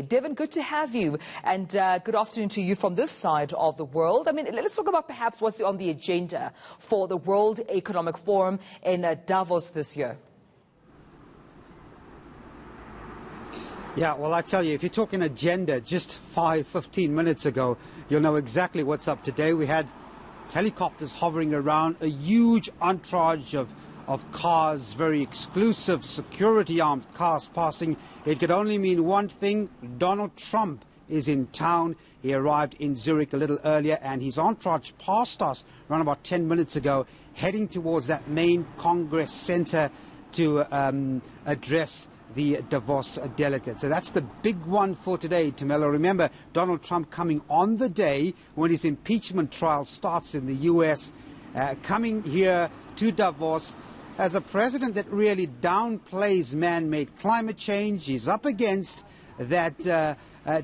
Devin, good to have you, and good afternoon to you from this side of the world. I mean, let's talk about perhaps what's on the agenda for the World Economic Forum in Davos this year. Yeah, well, I tell you, if you're talking agenda, just 15 minutes ago, you'll know exactly what's up today. We had helicopters hovering around, a huge entourage of cars, very exclusive security-armed cars passing. It could only mean one thing: Donald Trump is in town. He arrived in Zurich a little earlier, and his entourage passed us around about 10 minutes ago, heading towards that main Congress Center to address the Davos delegates. So that's the big one for today, Tamela. Remember, Donald Trump coming on the day when his impeachment trial starts in the U.S., coming here to Davos as a president that really downplays man-made climate change. He's up against that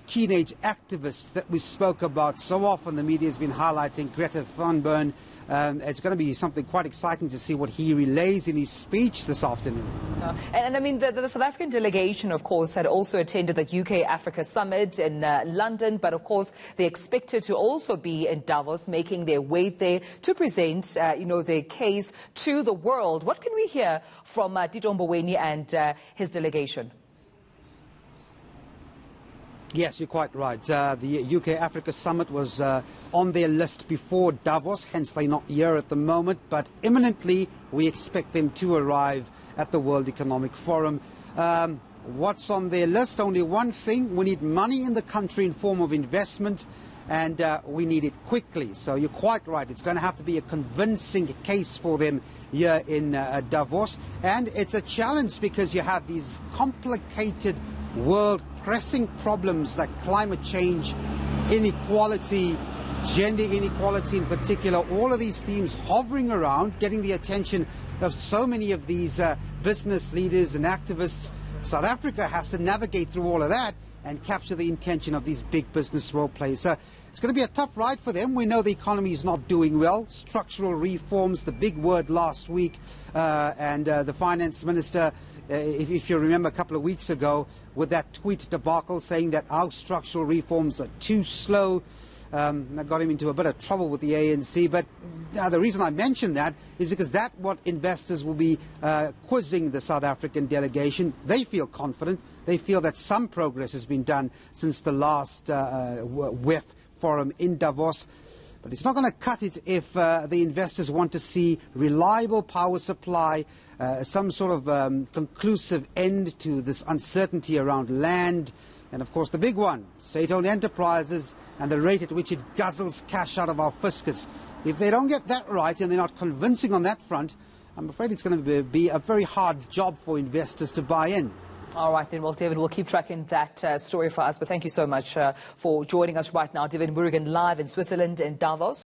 teenage activist that we spoke about so often. The media has been highlighting, Greta Thunberg. It's going to be something quite exciting to see what he relays in his speech this afternoon. And I mean, the South African delegation, of course, had also attended the UK-Africa Summit in London, but of course, they're expected to also be in Davos, making their way there to present, their case to the world. What can we hear from Tito Mboweni and his delegation? Yes, you're quite right. The UK-Africa Summit was on their list before Davos, hence they're not here at the moment, but imminently we expect them to arrive at the World Economic Forum. What's on their list? Only one thing: we need money in the country in form of investment, and we need it quickly. So you're quite right. It's going to have to be a convincing case for them here in Davos, and it's a challenge because you have these complicated world pressing problems like climate change, inequality, gender inequality in particular, all of these themes hovering around, getting the attention of so many of these business leaders and activists. South Africa has to navigate through all of that and capture the intention of these big business role players. So it's going to be a tough ride for them. We know the economy is not doing well. Structural reforms, the big word last week, and the finance minister, if you remember a couple of weeks ago, with that tweet debacle saying that our structural reforms are too slow. That got him into a bit of trouble with the ANC. But the reason I mention that is because that's what investors will be quizzing the South African delegation. They feel confident. They feel that some progress has been done since the last WEF forum in Davos. But it's not going to cut it if the investors want to see reliable power supply, some sort of conclusive end to this uncertainty around land, and of course the big one, state-owned enterprises and the rate at which it guzzles cash out of our fiscus. If they don't get that right and they're not convincing on that front, I'm afraid it's going to be a very hard job for investors to buy in. All right, then. Well, David, we'll keep tracking that story for us. But thank you so much for joining us right now. David Murigan live in Switzerland in Davos.